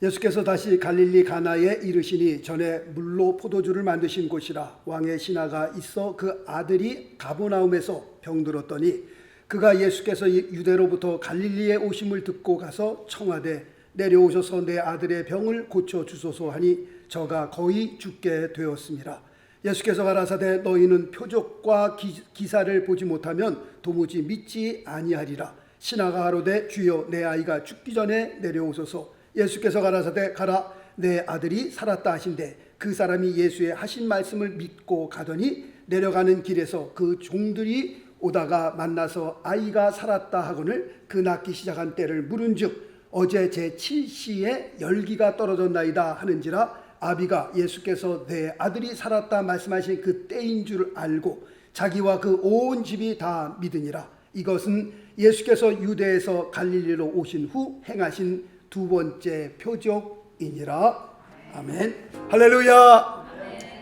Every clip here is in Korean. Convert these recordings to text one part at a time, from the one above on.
예수께서 다시 갈릴리 가나에 이르시니 전에 물로 포도주를 만드신 곳이라. 왕의 신하가 있어 그 아들이 가버나움에서 병들었더니 그가 예수께서 유대로부터 갈릴리에 오심을 듣고 가서 청하되 내려오셔서 내 아들의 병을 고쳐 주소서 하니 저가 거의 죽게 되었습니다. 예수께서 가라사대 너희는 표적과 기사를 보지 못하면 도무지 믿지 아니하리라. 신하가 가로되 주여 내 아이가 죽기 전에 내려오소서. 예수께서 가라사대 가라 내 아들이 살았다 하신대 그 사람이 예수의 하신 말씀을 믿고 가더니 내려가는 길에서 그 종들이 오다가 만나서 아이가 살았다 하거늘 그 낳기 시작한 때를 물은즉 어제 제7시에 열기가 떨어졌나이다 하는지라. 아비가 예수께서 내 아들이 살았다 말씀하신 그 때인 줄 알고 자기와 그 온 집이 다 믿으니라. 이것은 예수께서 유대에서 갈릴리로 오신 후 행하신 두 번째 표적이니라. 아멘. 할렐루야.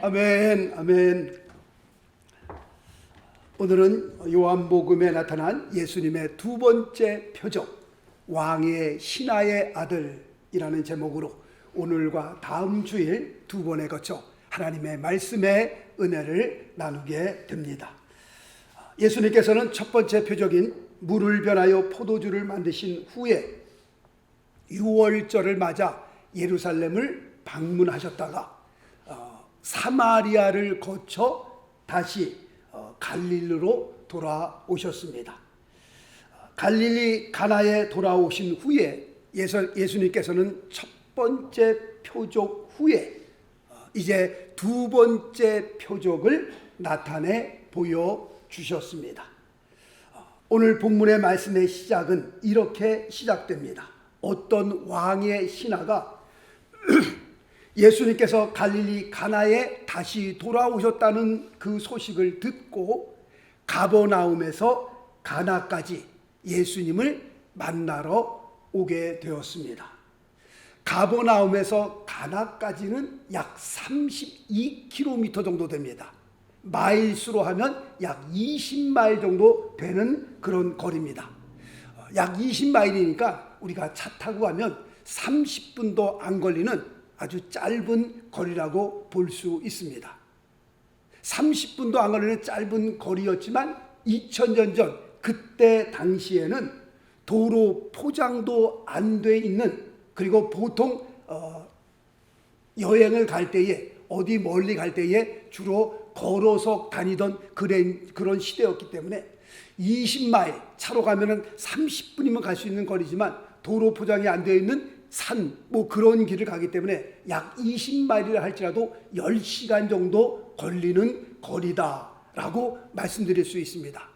아멘. 아멘. 오늘은 요한복음에 나타난 예수님의 두 번째 표적, 왕의 신하의 아들이라는 제목으로 오늘과 다음 주일 두 번에 거쳐 하나님의 말씀의 은혜를 나누게 됩니다. 예수님께서는 첫 번째 표적인 물을 변하여 포도주를 만드신 후에 유월절을 맞아 예루살렘을 방문하셨다가 사마리아를 거쳐 다시 갈릴리로 돌아오셨습니다. 갈릴리 가나에 돌아오신 후에 예수님께서는 첫 번째 표적 후에 이제 두 번째 표적을 나타내 보여주셨습니다. 오늘 본문의 말씀의 시작은 이렇게 시작됩니다. 어떤 왕의 신하가 예수님께서 갈릴리 가나에 다시 돌아오셨다는 그 소식을 듣고 가버나움에서 가나까지 예수님을 만나러 오게 되었습니다. 가버나움에서 가나까지는 약 32km 정도 됩니다. 마일수로 하면 약 20마일 정도 되는 그런 거리입니다. 약 20마일이니까 우리가 차 타고 가면 30분도 안 걸리는 아주 짧은 거리라고 볼 수 있습니다. 30분도 안 걸리는 짧은 거리였지만 2000년 전 그때 당시에는 도로 포장도 안 돼 있는, 그리고 보통 여행을 갈 때에 어디 멀리 갈 때에 주로 걸어서 다니던 그런 시대였기 때문에 20마일 차로 가면은 30분이면 갈 수 있는 거리지만 도로 포장이 안 되어 있는 산 그런 길을 가기 때문에 약 20마일이라 할지라도 10시간 정도 걸리는 거리다라고 말씀드릴 수 있습니다.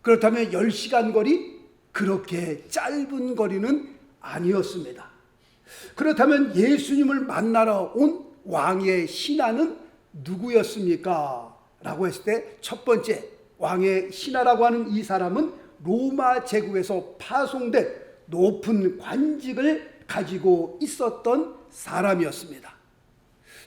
그렇다면 10시간 거리, 그렇게 짧은 거리는 아니었습니다. 그렇다면 예수님을 만나러 온 왕의 신하는 누구였습니까? 라고 했을 때 첫 번째 왕의 신하라고 하는 이 사람은 로마 제국에서 파송된 높은 관직을 가지고 있었던 사람이었습니다.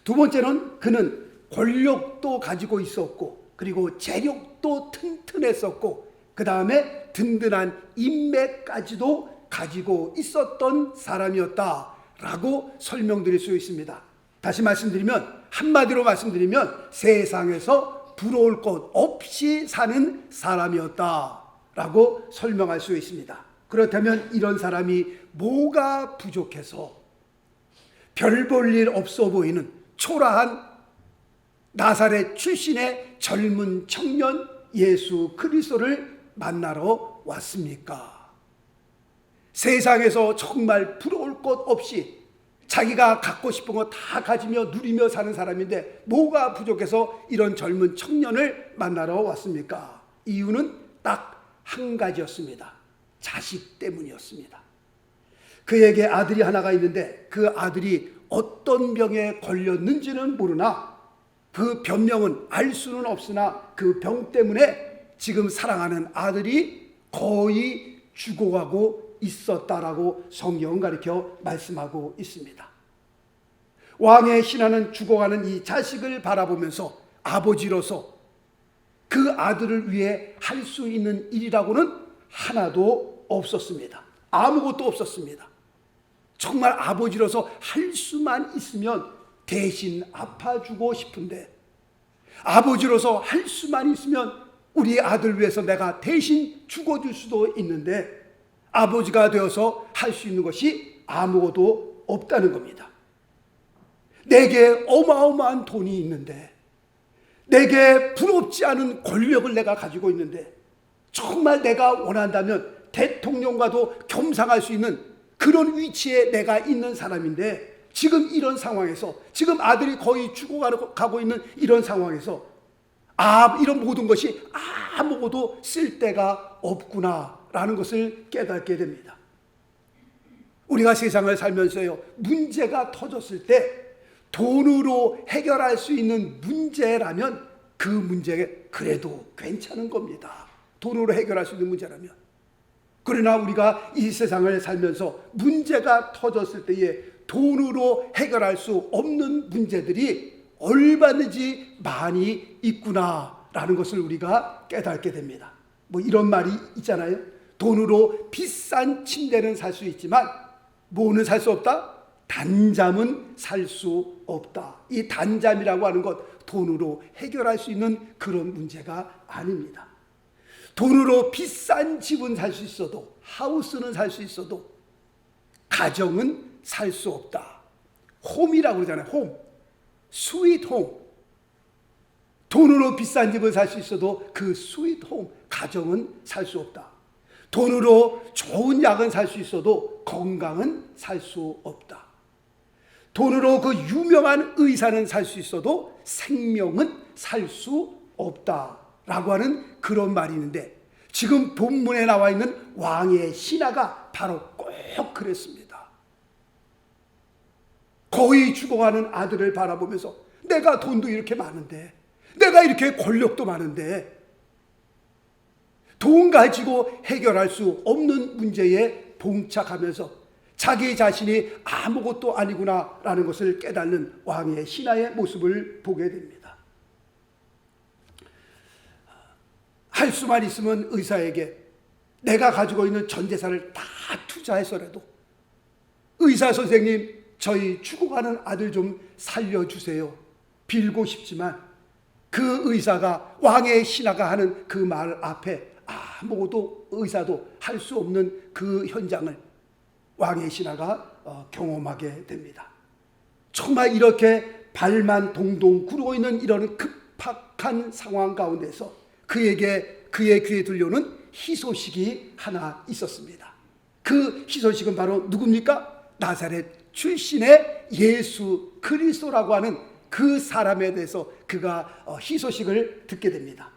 두 번째는 그는 권력도 가지고 있었고 그리고 재력도 튼튼했었고 그 다음에 든든한 인맥까지도 가지고 있었던 사람이었다라고 설명드릴 수 있습니다. 다시 말씀드리면, 한마디로 말씀드리면 세상에서 부러울 것 없이 사는 사람이었다라고 설명할 수 있습니다. 그렇다면 이런 사람이 뭐가 부족해서 별 볼 일 없어 보이는 초라한 나사렛 출신의 젊은 청년 예수 그리스도를 만나러 왔습니까? 세상에서 정말 부러울 것 없이 자기가 갖고 싶은 거 다 가지며 누리며 사는 사람인데 뭐가 부족해서 이런 젊은 청년을 만나러 왔습니까? 이유는 딱 한 가지였습니다. 자식 때문이었습니다. 그에게 아들이 하나가 있는데 그 아들이 어떤 병에 걸렸는지는 모르나 그 병명은 알 수는 없으나 그 병 때문에 지금 사랑하는 아들이 거의 죽어가고 있었다라고 성경은 가르쳐 말씀하고 있습니다. 왕의 신하는 죽어가는 이 자식을 바라보면서 아버지로서 그 아들을 위해 할 수 있는 일이라고는 하나도 없었습니다. 아무것도 없었습니다. 정말 아버지로서 할 수만 있으면 대신 아파주고 싶은데, 아버지로서 할 수만 있으면 우리 아들 위해서 내가 대신 죽어줄 수도 있는데, 아버지가 되어서 할 수 있는 것이 아무것도 없다는 겁니다. 내게 어마어마한 돈이 있는데, 내게 부럽지 않은 권력을 내가 가지고 있는데, 정말 내가 원한다면 대통령과도 겸상할 수 있는 그런 위치에 내가 있는 사람인데, 지금 이런 상황에서, 지금 아들이 거의 죽어가고 있는 이런 상황에서 이런 모든 것이 아무것도 쓸데가 없구나라는 것을 깨닫게 됩니다. 우리가 세상을 살면서요, 문제가 터졌을 때 돈으로 해결할 수 있는 문제라면 그 문제가 그래도 괜찮은 겁니다. 돈으로 해결할 수 있는 문제라면. 그러나 우리가 이 세상을 살면서 문제가 터졌을 때에 돈으로 해결할 수 없는 문제들이 얼마든지 많이 있구나라는 것을 우리가 깨닫게 됩니다. 뭐 이런 말이 있잖아요. 돈으로 비싼 침대는 살 수 있지만 뭐는 살 수 없다? 단잠은 살 수 없다. 이 단잠이라고 하는 것, 돈으로 해결할 수 있는 그런 문제가 아닙니다. 돈으로 비싼 집은 살 수 있어도, 하우스는 살 수 있어도 가정은 살 수 없다. 홈이라고 그러잖아요. 홈, 스윗 홈. 돈으로 비싼 집을 살 수 있어도 그 스윗 홈, 가정은 살 수 없다. 돈으로 좋은 약은 살 수 있어도 건강은 살 수 없다. 돈으로 그 유명한 의사는 살 수 있어도 생명은 살 수 없다라고 하는 그런 말이 있는데, 지금 본문에 나와 있는 왕의 신하가 바로 꼭 그랬습니다. 거의 죽어가는 아들을 바라보면서, 내가 돈도 이렇게 많은데, 내가 이렇게 권력도 많은데 돈 가지고 해결할 수 없는 문제에 봉착하면서 자기 자신이 아무것도 아니구나라는 것을 깨닫는 왕의 신하의 모습을 보게 됩니다. 할 수만 있으면 의사에게 내가 가지고 있는 전 재산을 다 투자해서라도, 의사 선생님, 저희 죽어가는 아들 좀 살려주세요, 빌고 싶지만 그 의사가, 왕의 신하가 하는 그 말 앞에 아무것도 의사도 할 수 없는 그 현장을 왕의 신하가 경험하게 됩니다. 정말 이렇게 발만 동동 구르고 있는 이런 급박한 상황 가운데서 그의 귀에 들려오는 희소식이 하나 있었습니다. 그 희소식은 바로 누굽니까? 나사렛 출신의 예수 그리스도라고 하는 그 사람에 대해서 그가 희소식을 듣게 됩니다.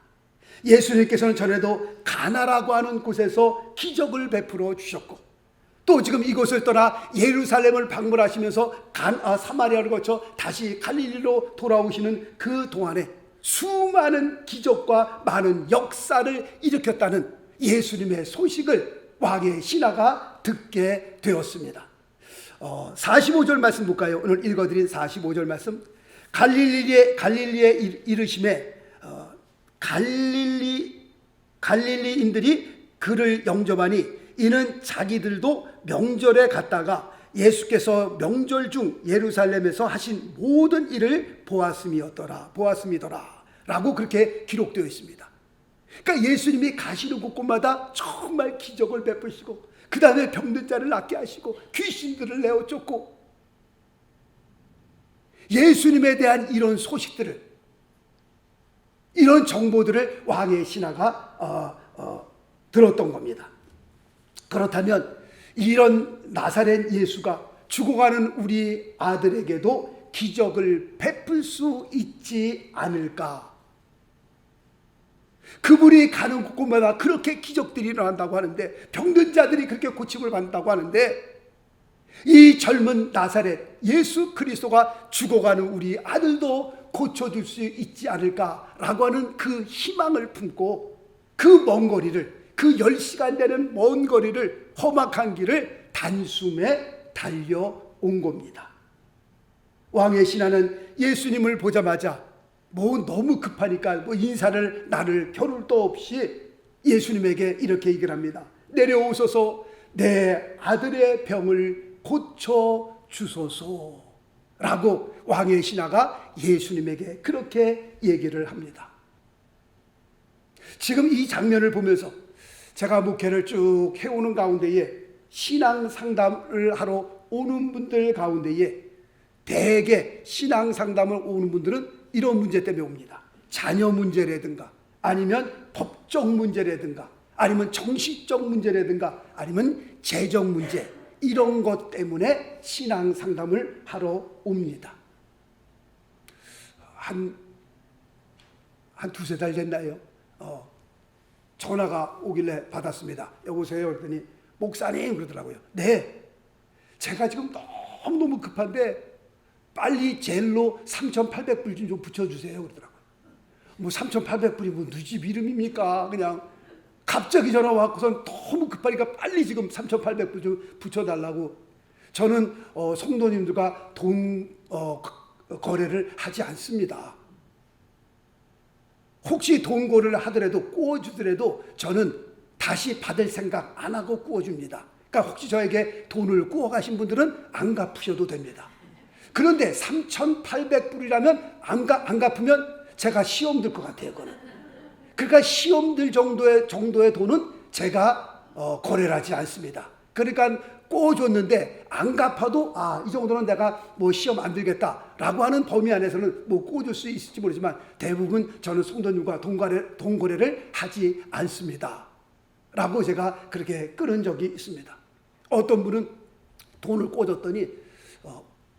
예수님께서는 전에도 가나라고 하는 곳에서 기적을 베풀어 주셨고, 또 지금 이곳을 떠나 예루살렘을 방문하시면서 사마리아를 거쳐 다시 갈릴리로 돌아오시는 그 동안에 수많은 기적과 많은 역사를 일으켰다는 예수님의 소식을 왕의 신하가 듣게 되었습니다. 45절 말씀 볼까요? 오늘 읽어드린 45절 말씀. 갈릴리에 이르심에 갈릴리인들이 그를 영접하니 이는 자기들도 명절에 갔다가 예수께서 명절 중 예루살렘에서 하신 모든 일을 보았음이더라 라고 그렇게 기록되어 있습니다. 그러니까 예수님이 가시는 곳곳마다 정말 기적을 베푸시고, 그 다음에 병든 자를 낫게 하시고, 귀신들을 내어 쫓고, 예수님에 대한 이런 소식들을, 이런 정보들을 왕의 신하가 들었던 겁니다. 그렇다면 이런 나사렛 예수가 죽어가는 우리 아들에게도 기적을 베풀 수 있지 않을까? 그분이 가는 곳곳마다 그렇게 기적들이 일어난다고 하는데, 병든 자들이 그렇게 고침을 받는다고 하는데, 이 젊은 나사렛 예수 그리스도가 죽어가는 우리 아들도 고쳐줄 수 있지 않을까라고 하는 그 희망을 품고 그 먼 거리를, 그 10시간 되는 먼 거리를, 험악한 길을 단숨에 달려온 겁니다. 왕의 신하는 예수님을 보자마자 너무 급하니까 인사를 나눌 겨를도 없이 예수님에게 이렇게 얘기를 합니다. 내려오소서, 내 아들의 병을 고쳐 주소서라고 왕의 신하가 예수님에게 그렇게 얘기를 합니다. 지금 이 장면을 보면서 제가 목회를 쭉 해오는 가운데에 신앙 상담을 하러 오는 분들 가운데에 대개 신앙 상담을 오는 분들은 이런 문제 때문에 옵니다. 자녀 문제라든가 아니면 법적 문제라든가 아니면 정신적 문제라든가 아니면 재정 문제, 이런 것 때문에 신앙 상담을 하러 옵니다. 한 두세 달 됐나요? 전화가 오길래 받았습니다. 여보세요? 그랬더니 목사님 그러더라고요. 네, 제가 지금 너무너무 급한데 빨리 젤로 3,800불 좀 붙여주세요 그러더라고요. 뭐 3,800불이 뭐 누구 집 이름입니까? 그냥 갑자기 전화 왔고선 너무 급하니까 빨리 지금 3,800불 좀 붙여달라고. 저는 성도님들과 돈 거래를 하지 않습니다. 혹시 돈 거래를 하더라도 꾸어주더라도 저는 다시 받을 생각 안 하고 꾸어줍니다. 그러니까 혹시 저에게 돈을 꾸어 가신 분들은 안 갚으셔도 됩니다. 그런데 3,800불이라면 안 갚으면 제가 시험 들 것 같아요. 그거는. 그러니까 시험 들 정도의 돈은 제가 거래를 하지 않습니다. 그러니까 꾸어줬는데 안 갚아도 이 정도는 내가 뭐 시험 안 들겠다라고 하는 범위 안에서는 뭐 꾸어줄 수 있을지 모르지만 대부분 저는 성도님과 돈 거래를 하지 않습니다. 라고 제가 그렇게 끊은 적이 있습니다. 어떤 분은 돈을 꿔줬더니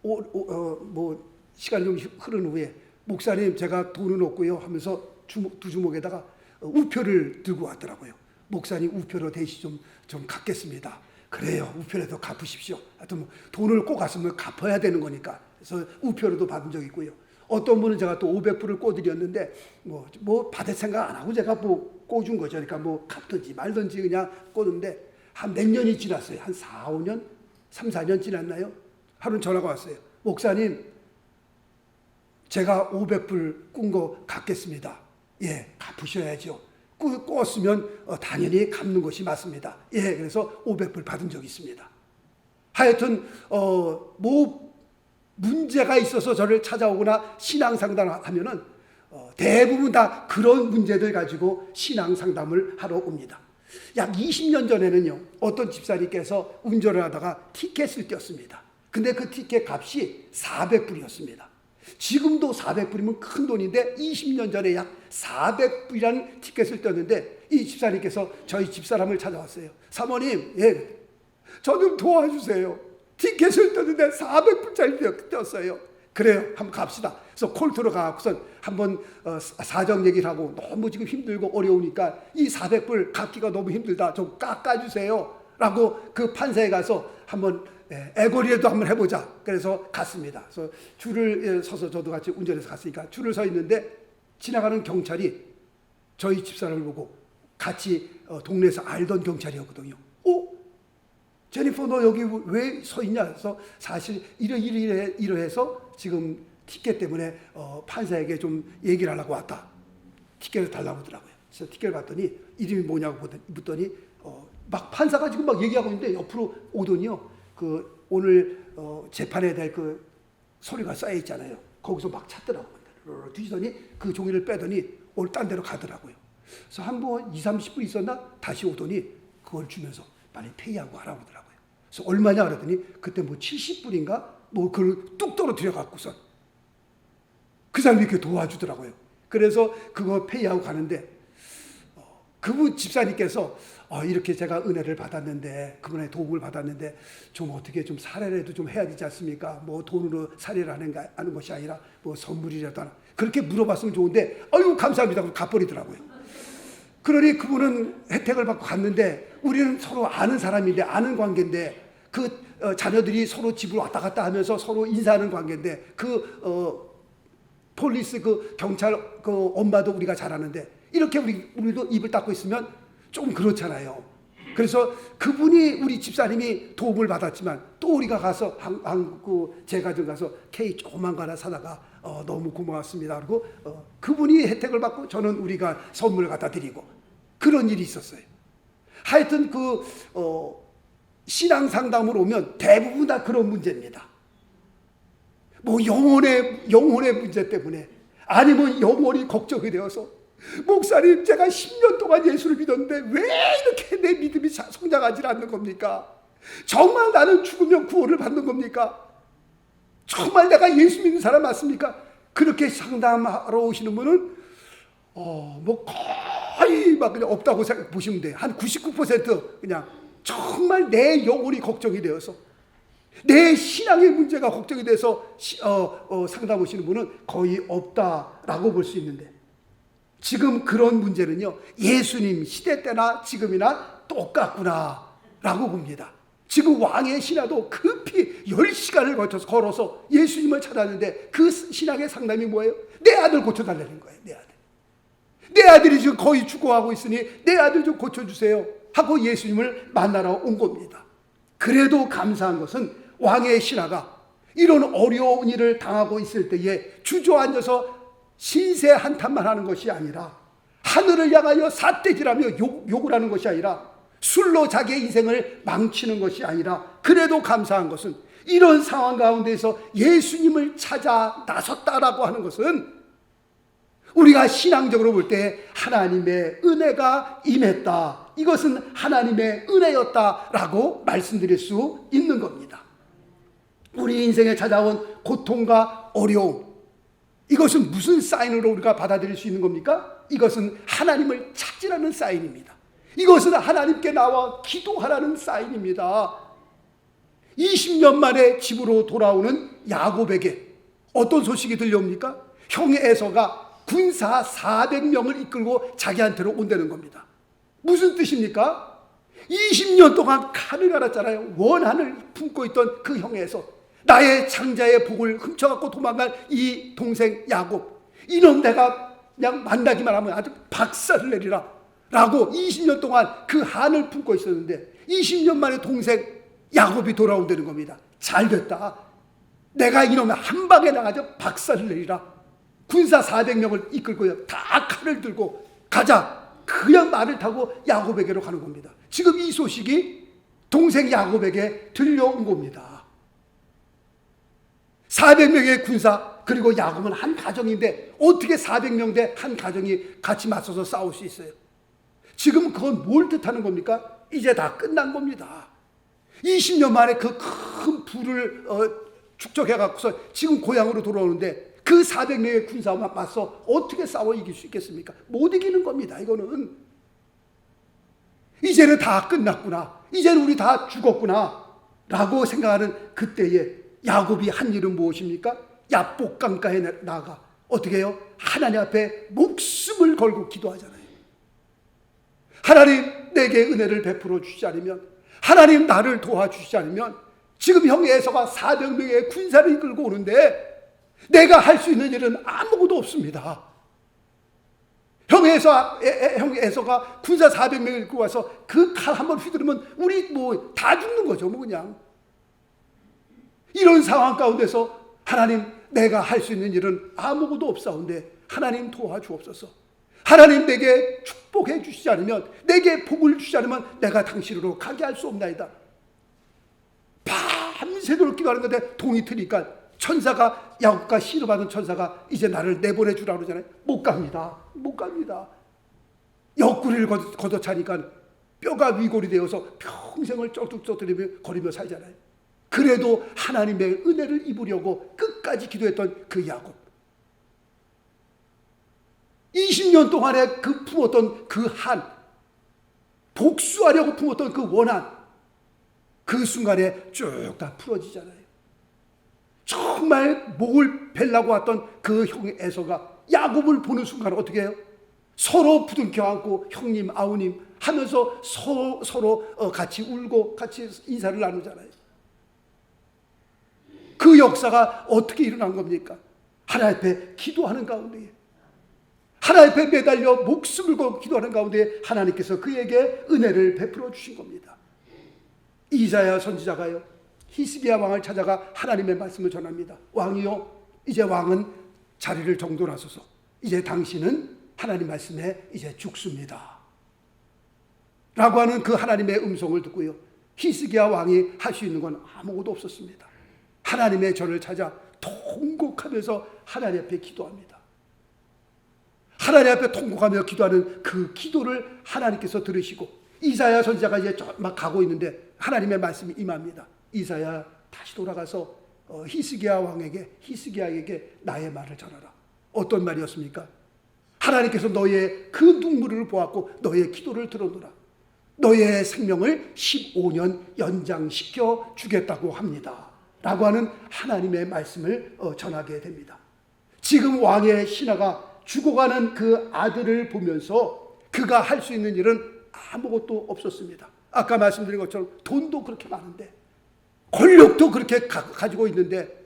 뭐 시간이 좀 흐른 후에 목사님 제가 돈은 없고요 하면서 두 주먹에다가 우표를 들고 왔더라고요. 목사님 우표로 대신 좀 갚겠습니다. 그래요, 우표라도 갚으십시오. 하여튼 뭐 돈을 꼭 갔으면 갚아야 되는 거니까. 그래서 우표로도 받은 적이 있고요. 어떤 분은 제가 또 500불을 꿔드렸는데 뭐 받을 생각 안 하고 제가 뭐 꿔준 거죠. 그러니까 뭐 갚든지 말든지 그냥 꿔는데 한 몇 년이 지났어요. 한 4년 4년 지났나요? 하루는 전화가 왔어요. 목사님 제가 500불 꾼 거 갚겠습니다. 예, 갚으셔야죠. 꿨으면 당연히 갚는 것이 맞습니다. 예, 그래서 500불 받은 적이 있습니다. 하여튼 뭐 문제가 있어서 저를 찾아오거나 신앙 상담을 하면은 대부분 다 그런 문제들 가지고 신앙 상담을 하러 옵니다. 약 20년 전에는요, 어떤 집사님께서 운전을 하다가 티켓을 띄었습니다. 근데 그 티켓 값이 400불이었습니다. 지금도 400불이면 큰 돈인데 20년 전에 약 400불이라는 티켓을 떴는데 이 집사님께서 저희 집사람을 찾아왔어요. 사모님, 예, 저 좀 도와주세요. 티켓을 떴는데 400불짜리 떴어요. 그래요, 한번 갑시다. 그래서 콜트로 가고선 한번 사정 얘기를 하고 너무 지금 힘들고 어려우니까 이 400불 갚기가 너무 힘들다. 좀 깎아주세요. 라고 그 판사에 가서 한번 애거리라도 한번 해보자. 그래서 갔습니다. 그래서 줄을 서서 저도 같이 운전해서 갔으니까 줄을 서 있는데 지나가는 경찰이 저희 집사람을 보고 같이 동네에서 알던 경찰이었거든요. 제니퍼 너 여기 왜 서 있냐? 그래서 사실 이러해서 지금 티켓 때문에 판사에게 좀 얘기를 하려고 왔다. 티켓을 달라고 하더라고요. 그래서 티켓을 봤더니 이름이 뭐냐고 묻더니 막 판사가 지금 막 얘기하고 있는데 옆으로 오더니요. 그 오늘 재판에 대한 그 서류가 쌓여 있잖아요. 거기서 막 찾더라고요. 뒤지더니 그 종이를 빼더니 오늘 딴 데로 가더라고요. 그래서 한 번 20-30분 있었나 다시 오더니 그걸 주면서 빨리 페이하고 하라고 하더라고요. 그래서 얼마냐 그랬더니 그때 뭐 70불인가 뭐 그걸 뚝 떨어뜨려 갖고서 그 사람이 이렇게 도와주더라고요. 그래서 그거 페이하고 가는데 그분 집사님께서 이렇게 제가 은혜를 받았는데 그분의 도움을 받았는데 좀 어떻게 좀 사례라도 좀 해야 되지 않습니까? 뭐 돈으로 사례를 하는 것이 아니라 뭐 선물이라도 하나 그렇게 물어봤으면 좋은데 아유 감사합니다 하고 갚버리더라고요. 그러니 그분은 혜택을 받고 갔는데 우리는 서로 아는 사람인데 아는 관계인데 그 자녀들이 서로 집을 왔다 갔다 하면서 서로 인사하는 관계인데 그 폴리스 그 경찰 그 엄마도 우리가 잘 아는데 이렇게 우리도 입을 닫고 있으면 좀 그렇잖아요. 그래서 그분이 우리 집사님이 도움을 받았지만 또 우리가 가서 한국 제과점 가서 케이크 조그만 거 하나 사다가 너무 고마웠습니다. 그리고 그분이 혜택을 받고 저는 우리가 선물을 갖다 드리고 그런 일이 있었어요. 하여튼 신앙 상담을 오면 대부분 다 그런 문제입니다. 뭐 영혼의 문제 때문에, 아니면 영혼이 걱정이 되어서, 목사님 제가 10년 동안 예수를 믿었는데 왜 이렇게 내 믿음이 성장하지 않는 겁니까? 정말 나는 죽으면 구원을 받는 겁니까? 정말 내가 예수 믿는 사람 맞습니까? 그렇게 상담하러 오시는 분은 뭐 거의 막 그냥 없다고 보시면 돼요. 한 99% 그냥 정말 내 영혼이 걱정이 되어서, 내 신앙의 문제가 걱정이 돼서 상담 오시는 분은 거의 없다라고 볼 수 있는데, 지금 그런 문제는요, 예수님 시대 때나 지금이나 똑같구나 라고 봅니다. 지금 왕의 신하도 급히 10시간을 걸어서 예수님을 찾았는데, 그 신앙의 상담이 뭐예요? 내 아들 고쳐달라는 거예요. 내 아들이 지금 거의 죽어가고 있으니 내 아들 좀 고쳐주세요 하고 예수님을 만나러 온 겁니다. 그래도 감사한 것은 왕의 신하가 이런 어려운 일을 당하고 있을 때에 주저앉아서 신세 한탄만 하는 것이 아니라, 하늘을 향하여 삿대질하며 욕을 하는 것이 아니라, 술로 자기의 인생을 망치는 것이 아니라, 그래도 감사한 것은 이런 상황 가운데서 예수님을 찾아 나섰다라고 하는 것은, 우리가 신앙적으로 볼 때 하나님의 은혜가 임했다, 이것은 하나님의 은혜였다라고 말씀드릴 수 있는 겁니다. 우리 인생에 찾아온 고통과 어려움, 이것은 무슨 사인으로 우리가 받아들일 수 있는 겁니까? 이것은 하나님을 찾으라는 사인입니다. 이것은 하나님께 나와 기도하라는 사인입니다. 20년 만에 집으로 돌아오는 야곱에게 어떤 소식이 들려옵니까? 형 에서가 군사 400명을 이끌고 자기한테로 온다는 겁니다. 무슨 뜻입니까? 20년 동안 칼을 갈았잖아요. 원한을 품고 있던 그 형 에서, 나의 장자의 복을 훔쳐갖고 도망간 이 동생 야곱, 이놈 내가 그냥 만나기만 하면 아주 박살을 내리라 라고 20년 동안 그 한을 품고 있었는데, 20년 만에 동생 야곱이 돌아온다는 겁니다. 잘됐다, 내가 이놈의 한 방에 나가서 박살을 내리라. 군사 400명을 이끌고요, 다 칼을 들고 가자, 그냥 말을 타고 야곱에게로 가는 겁니다. 지금 이 소식이 동생 야곱에게 들려온 겁니다. 400명의 군사, 그리고 야곱은 한 가정인데 어떻게 400명 대 한 가정이 같이 맞서서 싸울 수 있어요? 지금 그건 뭘 뜻하는 겁니까? 이제 다 끝난 겁니다. 20년 만에 그 큰 부를 축적해갖고서 지금 고향으로 돌아오는데, 그 400명의 군사와 맞서 어떻게 싸워 이길 수 있겠습니까? 못 이기는 겁니다. 이거는 이제는 다 끝났구나, 이제는 우리 다 죽었구나 라고 생각하는 그때에 야곱이 한 일은 무엇입니까? 야복 강가에 나가 어떻게 해요? 하나님 앞에 목숨을 걸고 기도하잖아요. 하나님 내게 은혜를 베풀어 주시지 않으면, 하나님 나를 도와주시지 않으면, 지금 형 에서가 400명의 군사를 이끌고 오는데 내가 할 수 있는 일은 아무것도 없습니다. 형 에서가 군사 400명을 이끌고 와서 그 칼 한번 휘두르면 우리 뭐 다 죽는 거죠. 뭐 그냥 이런 상황 가운데서 하나님 내가 할 수 있는 일은 아무것도 없사온데 하나님 도와주옵소서. 하나님 내게 축복해 주시지 않으면, 내게 복을 주시지 않으면 내가 당신으로 가게 할 수 없나이다. 밤새도록 기도하는 건데 동이 트니까 천사가, 야곱과 시를 받은 천사가 이제 나를 내보내 주라고 그러잖아요. 못 갑니다. 옆구리를 걷어차니까 뼈가 위골이 되어서 평생을 쩔뚝쩔뚝 거리며 살잖아요. 그래도 하나님의 은혜를 입으려고 끝까지 기도했던 그 야곱, 20년 동안에 그 품었던 그 한, 복수하려고 품었던 그 원한, 그 순간에 쭉 다 풀어지잖아요. 정말 목을 베려고 왔던 그 형 에서가 야곱을 보는 순간 어떻게 해요? 서로 부둥켜 안고 형님 아우님 하면서 서로 같이 울고 같이 인사를 나누잖아요. 그 역사가 어떻게 일어난 겁니까? 하나님 앞에 기도하는 가운데, 하나님 앞에 매달려 목숨을 걸고 기도하는 가운데 하나님께서 그에게 은혜를 베풀어 주신 겁니다. 이사야 선지자가요, 히스기야 왕을 찾아가 하나님의 말씀을 전합니다. 왕이요, 이제 왕은 자리를 정돈하소서. 이제 당신은 하나님 말씀에 이제 죽습니다 라고 하는 그 하나님의 음성을 듣고요, 히스기야 왕이 할 수 있는 건 아무것도 없었습니다. 하나님의 전을 찾아 통곡하면서 하나님 앞에 기도합니다. 하나님 앞에 통곡하며 기도하는 그 기도를 하나님께서 들으시고 이사야 선지자가 이제 막 가고 있는데 하나님의 말씀이 임합니다. 이사야 다시 돌아가서 히스기야에게 나의 말을 전하라. 어떤 말이었습니까? 하나님께서 너의 그 눈물을 보았고 너의 기도를 들어노라. 너의 생명을 15년 연장시켜 주겠다고 합니다. 라고 하는 하나님의 말씀을 전하게 됩니다. 지금 왕의 신하가 죽어가는 그 아들을 보면서 그가 할 수 있는 일은 아무것도 없었습니다. 아까 말씀드린 것처럼 돈도 그렇게 많은데 권력도 그렇게 가지고 있는데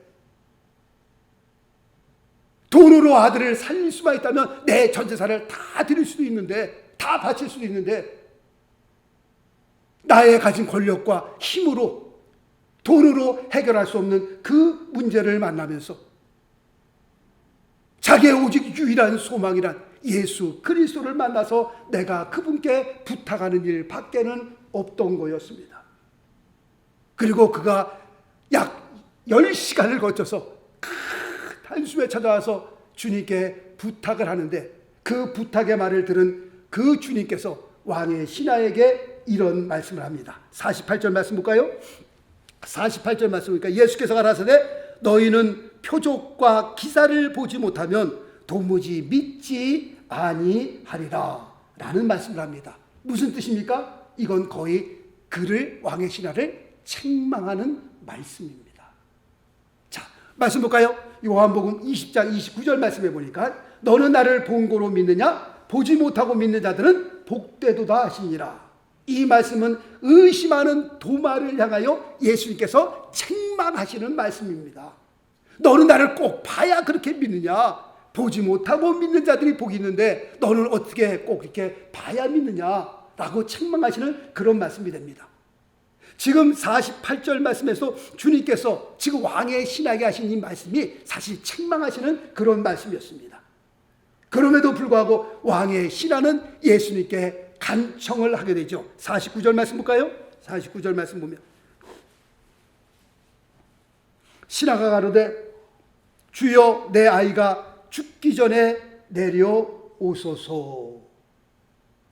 돈으로 아들을 살릴 수만 있다면 내 전 재산을 다 드릴 수도 있는데 다 바칠 수도 있는데 나의 가진 권력과 힘으로 돈으로 해결할 수 없는 그 문제를 만나면서 자기의 오직 유일한 소망이란 예수 그리스도를 만나서 내가 그분께 부탁하는 일 밖에는 없던 거였습니다. 그리고 그가 약 10시간을 거쳐서 큰 한숨에 찾아와서 주님께 부탁을 하는데 그 부탁의 말을 들은 그 주님께서 왕의 신하에게 이런 말씀을 합니다. 48절 말씀 볼까요? 48절 말씀 보니까 예수께서 가라사대 너희는 표적과 기사를 보지 못하면 도무지 믿지 아니하리라 라는 말씀을 합니다. 무슨 뜻입니까? 이건 거의 그를 왕의 신하를 책망하는 말씀입니다. 자, 말씀 볼까요? 요한복음 20장 29절 말씀해 보니까 너는 나를 본 거로 믿느냐? 보지 못하고 믿는 자들은 복되도다 하시니라. 이 말씀은 의심하는 도마를 향하여 예수님께서 책망하시는 말씀입니다. 너는 나를 꼭 봐야 그렇게 믿느냐? 보지 못하고 믿는 자들이 복이 있는데 너는 어떻게 꼭 이렇게 봐야 믿느냐? 라고 책망하시는 그런 말씀이 됩니다. 지금 48절 말씀에서 주님께서 지금 왕의 신하게 하신 이 말씀이 사실 책망하시는 그런 말씀이었습니다. 그럼에도 불구하고 왕의 신하는 예수님께 간청을 하게 되죠. 49절 말씀 볼까요? 49절 말씀 보면 신하가 가로되 주여 내 아이가 죽기 전에 내려오소서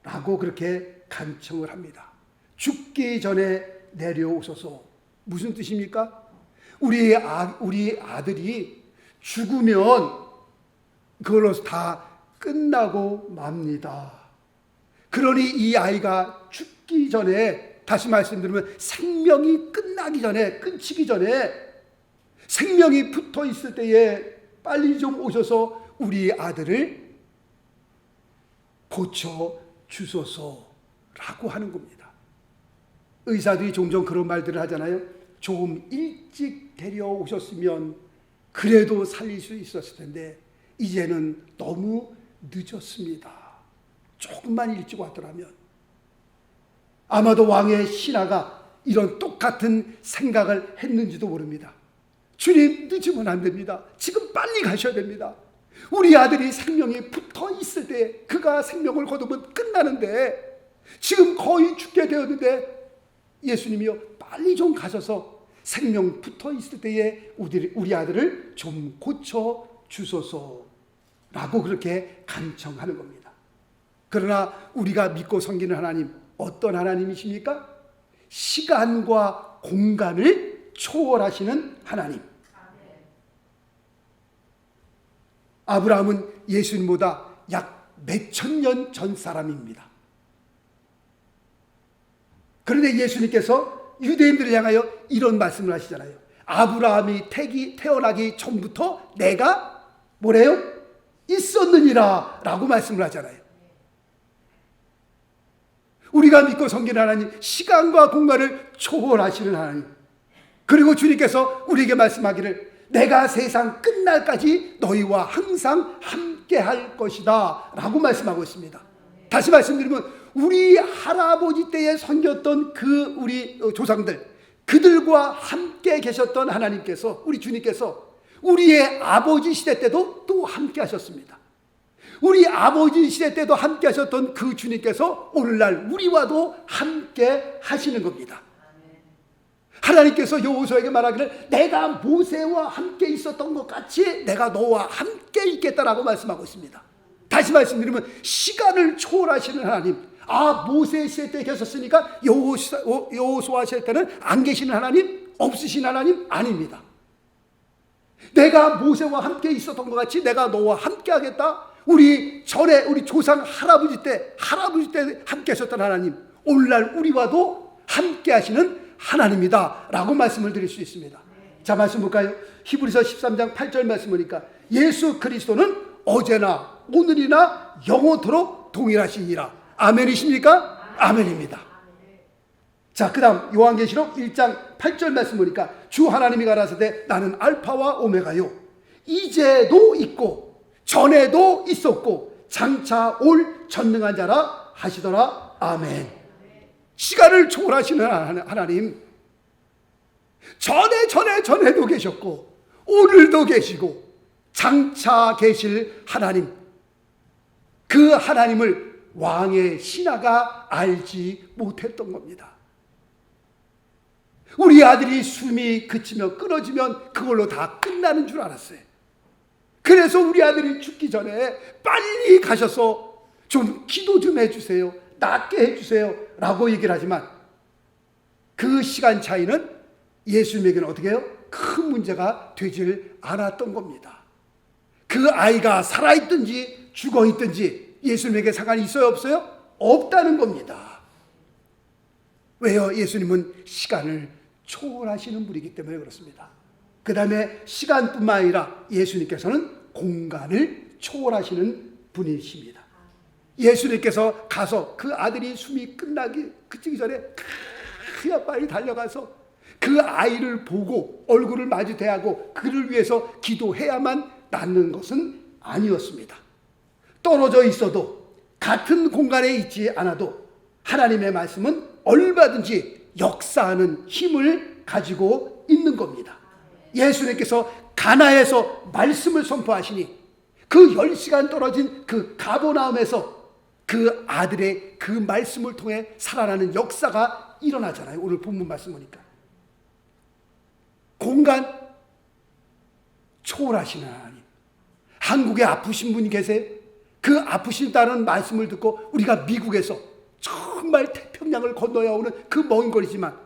라고 그렇게 간청을 합니다. 죽기 전에 내려오소서. 무슨 뜻입니까? 우리 아들이 죽으면 그걸로 다 끝나고 맙니다. 그러니 이 아이가 죽기 전에, 다시 말씀드리면 생명이 끝나기 전에, 끊기기 전에, 생명이 붙어 있을 때에 빨리 좀 오셔서 우리 아들을 고쳐 주소서라고 하는 겁니다. 의사들이 종종 그런 말들을 하잖아요. 좀 일찍 데려오셨으면 그래도 살릴 수 있었을 텐데 이제는 너무 늦었습니다. 조금만 일찍 왔더라면. 아마도 왕의 신하가 이런 똑같은 생각을 했는지도 모릅니다. 주님, 늦으면 안 됩니다. 지금 빨리 가셔야 됩니다. 우리 아들이 생명이 붙어 있을 때 그가 생명을 거두면 끝나는데 지금 거의 죽게 되었는데 예수님이요, 빨리 좀 가셔서 생명 붙어 있을 때에 우리 아들을 좀 고쳐 주소서라고 그렇게 간청하는 겁니다. 그러나 우리가 믿고 섬기는 하나님, 어떤 하나님이십니까? 시간과 공간을 초월하시는 하나님. 아브라함은 예수님보다 약 몇천 년 전 사람입니다. 그런데 예수님께서 유대인들을 향하여 이런 말씀을 하시잖아요. 아브라함이 태어나기 전부터 내가 뭐래요? 있었느니라 라고 말씀을 하잖아요. 우리가 믿고 섬기는 하나님, 시간과 공간을 초월하시는 하나님. 그리고 주님께서 우리에게 말씀하기를 내가 세상 끝날까지 너희와 항상 함께 할 것이다 라고 말씀하고 있습니다. 다시 말씀드리면 우리 할아버지 때에 섬겼던 그 우리 조상들, 그들과 함께 계셨던 하나님께서, 우리 주님께서 우리의 아버지 시대 때도 또 함께 하셨습니다. 우리 아버지 시대 때도 함께 하셨던 그 주님께서 오늘날 우리와도 함께 하시는 겁니다. 하나님께서 여호수아에게 말하기를 내가 모세와 함께 있었던 것 같이 내가 너와 함께 있겠다라고 말씀하고 있습니다. 다시 말씀드리면 시간을 초월하시는 하나님, 모세 시대 때 계셨으니까 여호수아 시대 때는 안 계시는 하나님, 없으신 하나님 아닙니다. 내가 모세와 함께 있었던 것 같이 내가 너와 함께 하겠다. 우리 조상 할아버지 때 함께 하셨던 하나님, 오늘날 우리와도 함께 하시는 하나님이다 라고 말씀을 드릴 수 있습니다. 자, 말씀 볼까요? 히브리서 13장 8절 말씀 보니까 예수 그리스도는 어제나 오늘이나 영원토록 동일하시니라. 아멘이십니까? 아멘입니다. 자, 그 다음 요한계시록 1장 8절 말씀 보니까 주 하나님이 가라사대 나는 알파와 오메가요, 이제도 있고 전에도 있었고 장차 올 전능한 자라 하시더라. 아멘. 시간을 초월하시는 하나님, 전에도 계셨고 오늘도 계시고 장차 계실 하나님, 그 하나님을 왕의 신하가 알지 못했던 겁니다. 우리 아들이 숨이 그치며 끊어지면 그걸로 다 끝나는 줄 알았어요. 그래서 우리 아들이 죽기 전에 빨리 가셔서 좀 기도 좀 해주세요, 낫게 해주세요 라고 얘기를 하지만 그 시간 차이는 예수님에게는 어떻게 해요? 큰 문제가 되질 않았던 겁니다. 그 아이가 살아있든지 죽어있든지 예수님에게 상관이 있어요, 없어요? 없다는 겁니다. 왜요? 예수님은 시간을 초월하시는 분이기 때문에 그렇습니다. 그 다음에 시간뿐만 아니라 예수님께서는 공간을 초월하시는 분이십니다. 예수님께서 가서 그 아들이 숨이 그치기 전에 그냥 빨리 달려가서 그 아이를 보고 얼굴을 마주 대하고 그를 위해서 기도해야만 낫는 것은 아니었습니다. 떨어져 있어도 같은 공간에 있지 않아도 하나님의 말씀은 얼마든지 역사하는 힘을 가지고 있는 겁니다. 예수님께서 가나에서 말씀을 선포하시니 그 10시간 떨어진 그 가버나움에서 그 아들의 그 말씀을 통해 살아나는 역사가 일어나잖아요. 오늘 본문 말씀 보니까 공간 초월하시는 하나님. 한국에 아프신 분이 계세요? 그 아프신다는 말씀을 듣고 우리가 미국에서 정말 태평양을 건너야 오는 그 먼 거리지만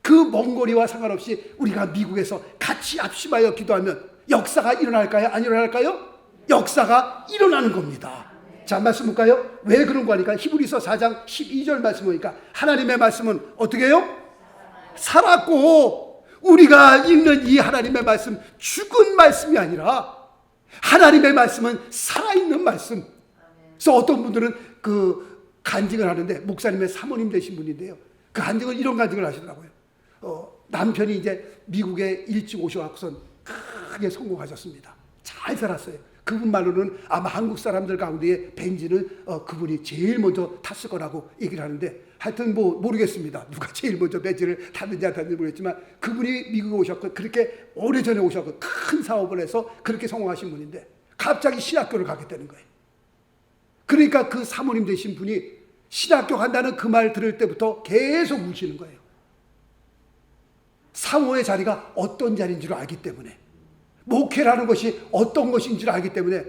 그 먼 거리와 상관없이 우리가 미국에서 같이 합심하여 기도하면 역사가 일어날까요? 안 일어날까요? 역사가 일어나는 겁니다. 자, 말씀 볼까요? 왜 그런 거 하니까 히브리서 4장 12절 말씀 보니까 하나님의 말씀은 어떻게 해요? 살았고 우리가 읽는 이 하나님의 말씀 죽은 말씀이 아니라 하나님의 말씀은 살아있는 말씀. 그래서 어떤 분들은 그 간증을 하는데 목사님의 사모님 되신 분인데요, 그 간증을 이런 간증을 하시더라고요. 남편이 이제 미국에 일찍 오셔갖고선 크게 성공하셨습니다. 잘 살았어요. 그분 말로는 아마 한국 사람들 가운데 벤츠는 그분이 제일 먼저 탔을 거라고 얘기를 하는데, 하여튼 뭐 모르겠습니다. 누가 제일 먼저 벤츠를 탔는지 안 탔는지 모르겠지만 그분이 미국에 오셨고 그렇게 오래전에 오셨고 큰 사업을 해서 그렇게 성공하신 분인데 갑자기 신학교를 가게 되는 거예요. 그러니까 그 사모님 되신 분이 신학교 간다는 그 말 들을 때부터 계속 우시는 거예요. 사모의 자리가 어떤 자리인 줄 알기 때문에, 목회라는 것이 어떤 것인 줄 알기 때문에,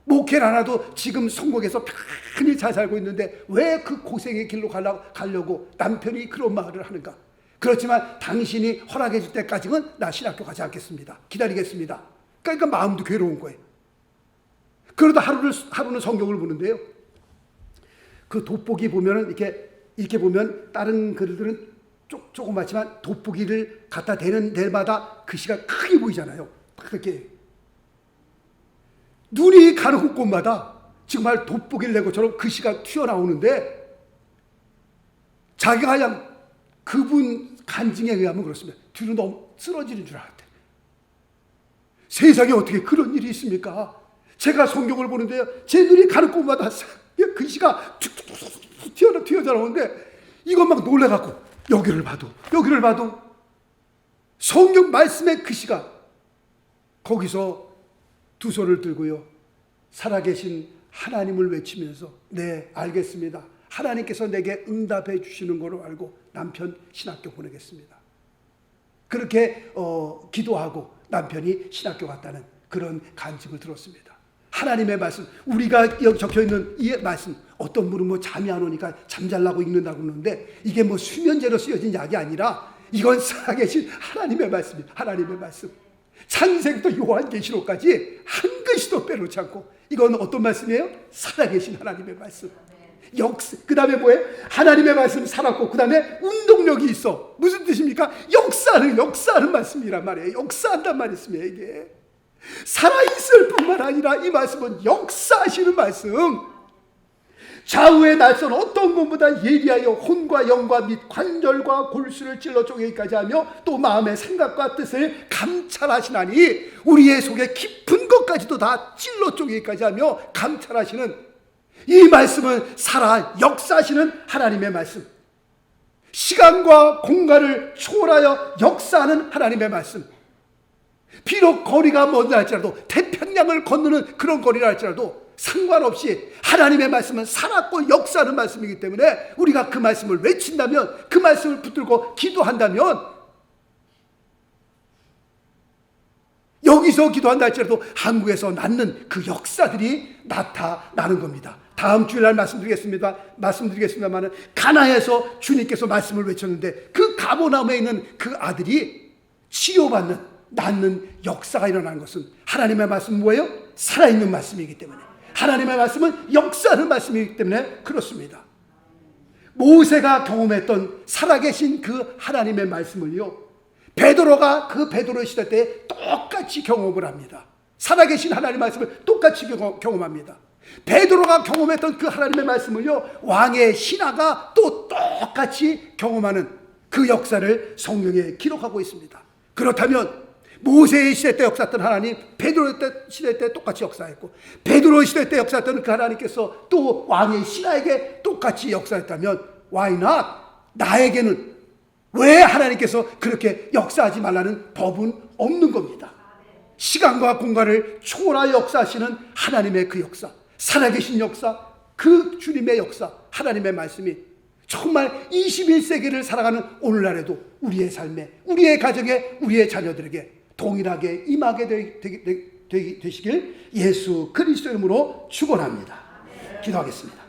목회를 안 해도 지금 성공해서 편히 잘 살고 있는데 왜 그 고생의 길로 가려고 남편이 그런 말을 하는가. 그렇지만 당신이 허락해 줄 때까지는 나 신학교 가지 않겠습니다. 기다리겠습니다. 그러니까 마음도 괴로운 거예요. 그러다 하루는 성경을 보는데요, 그 돋보기 보면은 이렇게 보면 다른 글들은 조그맣지만 돋보기를 갖다 대는 데마다 글씨가 크게 보이잖아요. 그렇게 눈이 가는 곳마다 정말 돋보기를 낸 것처럼 글씨가 튀어나오는데, 자기가 그냥 그분 간증에 의하면 그렇습니다. 뒤로 너무 쓰러지는 줄 알았대. 세상에 어떻게 그런 일이 있습니까? 제가 성경을 보는데요, 제 눈이 가는 곳마다 글씨가 툭툭툭 튀어나오는데 이것 막 놀래갖고 여기를 봐도 성경 말씀의 글씨가, 거기서 두 손을 들고요, 살아계신 하나님을 외치면서 네, 알겠습니다. 하나님께서 내게 응답해 주시는 걸로 알고 남편 신학교 보내겠습니다. 그렇게 기도하고 남편이 신학교 갔다는 그런 간증을 들었습니다. 하나님의 말씀, 우리가 여기 적혀있는 이 말씀, 어떤 분은 뭐 잠이 안 오니까 잠잘라고 읽는다고 그러는데 이게 뭐 수면제로 쓰여진 약이 아니라 이건 살아계신 하나님의 말씀입니다. 하나님의 말씀. 창세기부터 요한계시록까지 한 글씨도 빼놓지 않고, 이건 어떤 말씀이에요? 살아계신 하나님의 말씀. 그 다음에 뭐예요? 하나님의 말씀 살았고, 그 다음에 운동력이 있어. 무슨 뜻입니까? 역사하는 말씀이란 말이에요. 역사한단 말씀이에요, 이게. 살아있을 뿐만 아니라 이 말씀은 역사하시는 말씀. 좌우의 날선 어떤 것보다 예리하여 혼과 영과 및 관절과 골수를 찔러 쪼개기까지 하며 또 마음의 생각과 뜻을 감찰하시나니, 우리의 속에 깊은 것까지도 다 찔러 쪼개기까지 하며 감찰하시는 이 말씀은 살아 역사하시는 하나님의 말씀. 시간과 공간을 초월하여 역사하는 하나님의 말씀. 비록 거리가 먼다 할지라도, 태평양을 건너는 그런 거리라 할지라도 상관없이 하나님의 말씀은 살았고 역사하는 말씀이기 때문에 우리가 그 말씀을 외친다면, 그 말씀을 붙들고 기도한다면, 여기서 기도한다 할지라도 한국에서 낳는 그 역사들이 나타나는 겁니다. 다음 주일날 말씀드리겠습니다만은, 가나에서 주님께서 말씀을 외쳤는데 그 가버나움에 있는 그 아들이 치료받는, 낳는 역사가 일어나는 것은 하나님의 말씀은 뭐예요? 살아있는 말씀이기 때문에, 하나님의 말씀은 역사하는 말씀이기 때문에 그렇습니다. 모세가 경험했던 살아계신 그 하나님의 말씀을요, 베드로가 그 베드로 시대 때 똑같이 경험을 합니다. 살아계신 하나님의 말씀을 똑같이 경험합니다. 베드로가 경험했던 그 하나님의 말씀을요, 왕의 신하가 또 똑같이 경험하는 그 역사를 성경에 기록하고 있습니다. 그렇다면 모세의 시대 때 역사했던 하나님, 베드로 시대 때 똑같이 역사했고, 베드로 시대 때 역사했던 그 하나님께서 또 왕의 신하에게 똑같이 역사했다면, why not? 나에게는 왜 하나님께서 그렇게 역사하지 말라는 법은 없는 겁니다. 시간과 공간을 초월하여 역사하시는 하나님의 그 역사, 살아계신 역사, 그 주님의 역사, 하나님의 말씀이 정말 21세기를 살아가는 오늘날에도 우리의 삶에, 우리의 가정에, 우리의 자녀들에게 동일하게 임하게 되시길 예수 그리스도 이름으로 축원합니다. 기도하겠습니다.